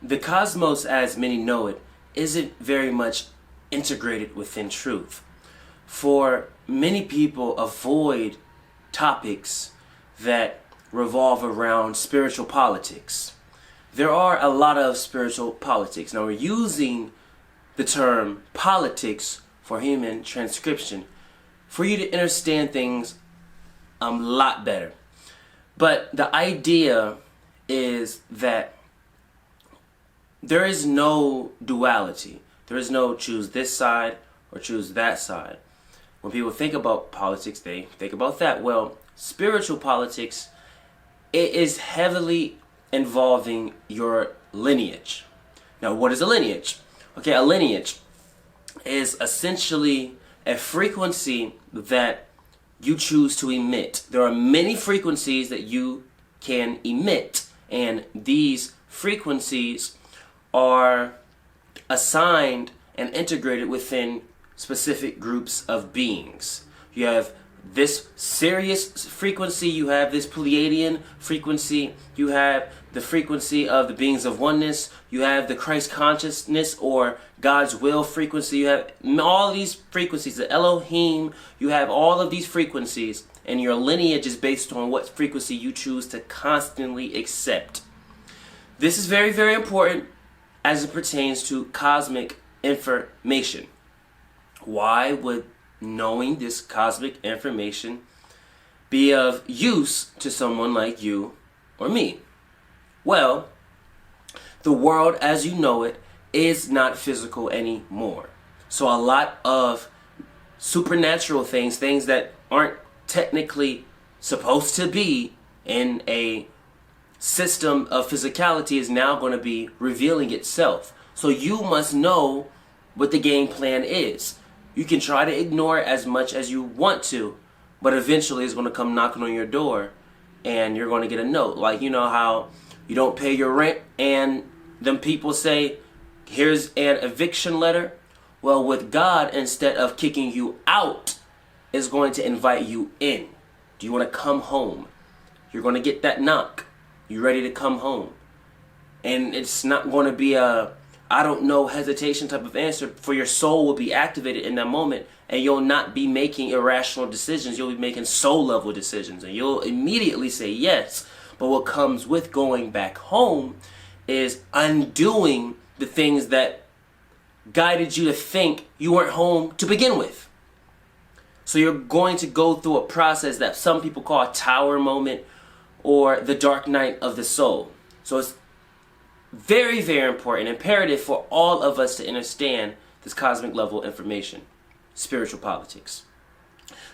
the cosmos, as many know it, isn't very much integrated within truth. For many people avoid topics that revolve around spiritual politics. There are a lot of spiritual politics. Now we're using the term politics for human transcription for you to understand things a lot better. But the idea is that there is no duality. There is no choose this side or choose that side. When people think about politics, they think about that. Well, spiritual politics, it is heavily involving your lineage. Now, what is a lineage? Okay, a lineage is essentially a frequency that you choose to emit. There are many frequencies that you can emit, and these frequencies are assigned and integrated within specific groups of beings. You have this Sirius frequency, you have this Pleiadian frequency, you have the frequency of the beings of oneness, you have the Christ consciousness or God's will frequency, you have all these frequencies, the Elohim, you have all of these frequencies, and your lineage is based on what frequency you choose to constantly accept. This is very, very important as it pertains to cosmic information. Why would knowing this cosmic information be of use to someone like you or me? Well, the world as you know it is not physical anymore. So a lot of supernatural things, things that aren't technically supposed to be in a system of physicality, is now going to be revealing itself. So you must know what the game plan is. You can try to ignore it as much as you want to, but eventually it's going to come knocking on your door and you're going to get a note. Like, you know how you don't pay your rent and them people say, here's an eviction letter? Well, with God, instead of kicking you out, is going to invite you in. Do you want to come home? You're going to get that knock. You ready to come home? And it's not going to be a I don't know hesitation type of answer, for your soul will be activated in that moment and you'll not be making irrational decisions. You'll be making soul level decisions and you'll immediately say yes. But what comes with going back home is undoing the things that guided you to think you weren't home to begin with. So you're going to go through a process that some people call a tower moment or the dark night of the soul. So it's very, very important, imperative for all of us to understand this cosmic level information, spiritual politics.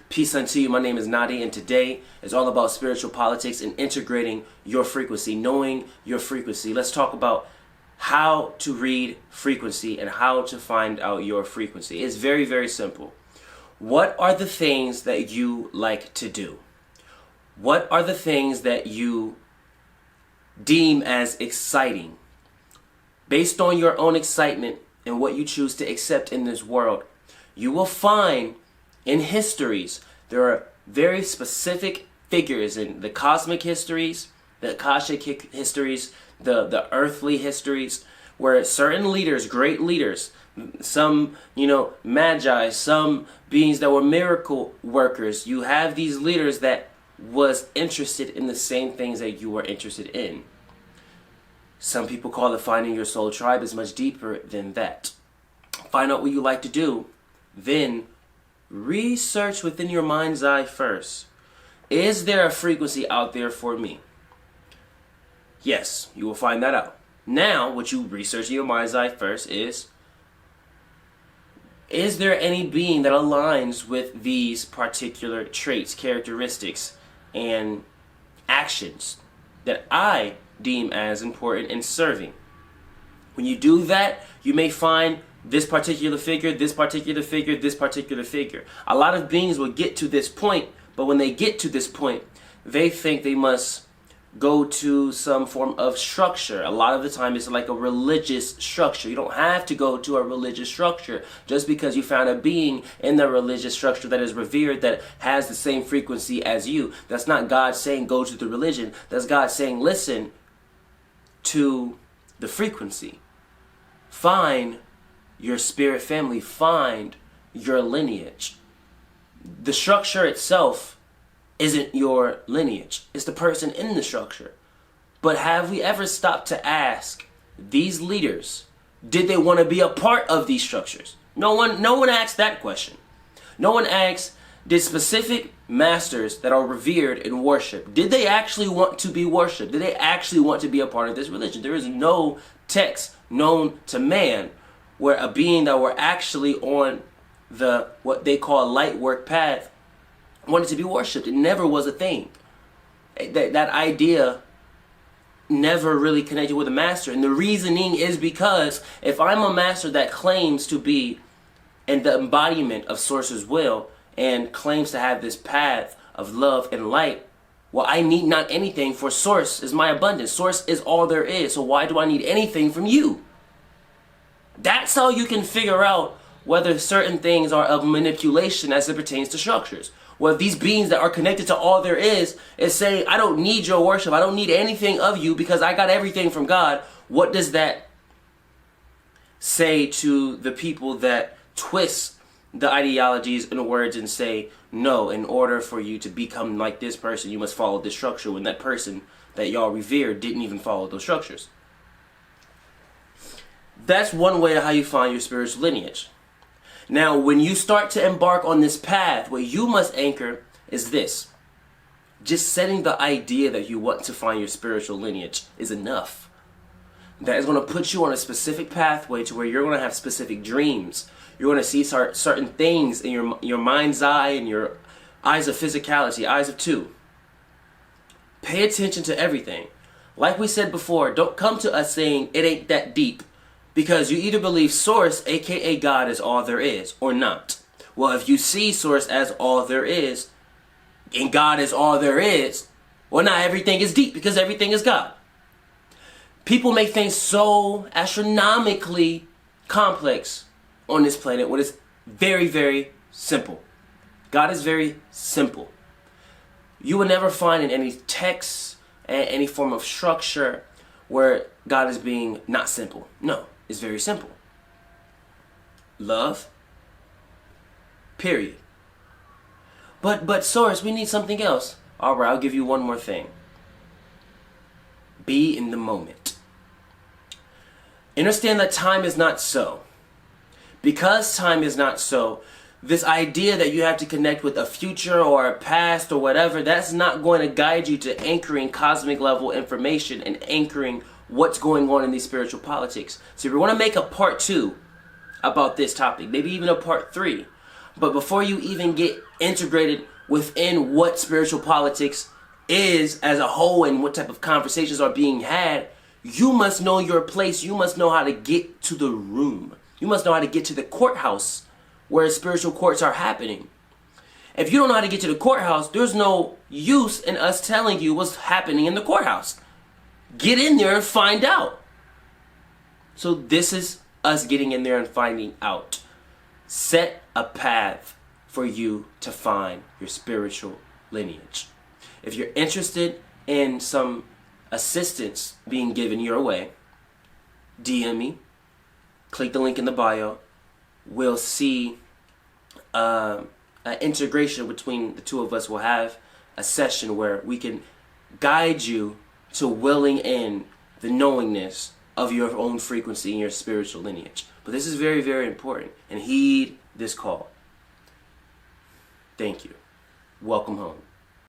Peace unto you. My name is Nadiie, and today is all about spiritual politics and integrating your frequency, knowing your frequency. Let's talk about how to read frequency and how to find out your frequency. It's very, very simple. What are the things that you like to do? What are the things that you deem as exciting? Based on your own excitement and what you choose to accept in this world, you will find in histories there are very specific figures in the cosmic histories, the Akashic histories, the earthly histories, where certain leaders, great leaders, some, magi, some beings that were miracle workers, you have these leaders that was interested in the same things that you were interested in. Some people call it finding your soul tribe. Is much deeper than that. Find out what you like to do, then research within your mind's eye first. Is there a frequency out there for me? Yes, you will find that out. Now, what you research in your mind's eye first is there any being that aligns with these particular traits, characteristics, and actions that I deem as important in serving? When you do that, you may find this particular figure, this particular figure, this particular figure. A lot of beings will get to this point, but when they get to this point, they think they must go to some form of structure. A lot of the time it's like a religious structure. You don't have to go to a religious structure just because you found a being in the religious structure that is revered, that has the same frequency as you. That's not God saying go to the religion. That's God saying listen to the frequency. Find your spirit family. Find your lineage. The structure itself isn't your lineage. It's the person in the structure. But have we ever stopped to ask these leaders, did they want to be a part of these structures? No one asked that question. No one asks, did specific masters that are revered and worshipped, did they actually want to be worshipped? Did they actually want to be a part of this religion? There is no text known to man where a being that were actually on the what they call light work path wanted to be worshipped. It never was a thing. That idea never really connected with a master. And the reasoning is because if I'm a master that claims to be in the embodiment of Source's will and claims to have this path of love and light, well, I need not anything, for Source is my abundance. Source is all there is. So why do I need anything from you? That's how you can figure out whether certain things are of manipulation as it pertains to structures. Well, these beings that are connected to all there is saying, I don't need your worship. I don't need anything of you because I got everything from God. What does that say to the people that twist the ideologies and words and say, no, in order for you to become like this person, you must follow this structure, when that person that y'all revere didn't even follow those structures? That's one way of how you find your spiritual lineage. Now, when you start to embark on this path, what you must anchor is this. Just setting the idea that you want to find your spiritual lineage is enough. That is going to put you on a specific pathway to where you're going to have specific dreams. You're going to see certain things in your mind's eye and your eyes of physicality, eyes of two. Pay attention to everything. Like we said before, don't come to us saying it ain't that deep. Because you either believe Source, A.K.A. God, is all there is, or not. Well, if you see Source as all there is, and God is all there is, well, not everything is deep, because everything is God. People make things so astronomically complex on this planet when it's very, very simple. God is very simple. You will never find in any text, any form of structure, where God is being not simple. No. It's very simple. Love. Period. But Source, we need something else. Alright, I'll give you one more thing. Be in the moment. Understand that time is not so. Because time is not so, this idea that you have to connect with a future or a past or whatever, that's not going to guide you to anchoring cosmic level information and anchoring what's going on in these spiritual politics. So we want to make a part 2 about this topic, maybe even a part 3. But before you even get integrated within what spiritual politics is as a whole and what type of conversations are being had, you must know your place. You must know how to get to the room. You must know how to get to the courthouse where spiritual courts are happening. If you don't know how to get to the courthouse, there's no use in us telling you what's happening in the courthouse. Get in there and find out. So this is us getting in there and finding out. Set a path for you to find your spiritual lineage. If you're interested in some assistance being given your way, DM me. Click the link in the bio. We'll see an integration between the two of us. We'll have a session where we can guide you to willing in the knowingness of your own frequency and your spiritual lineage. But this is very, very important. And heed this call. Thank you. Welcome home.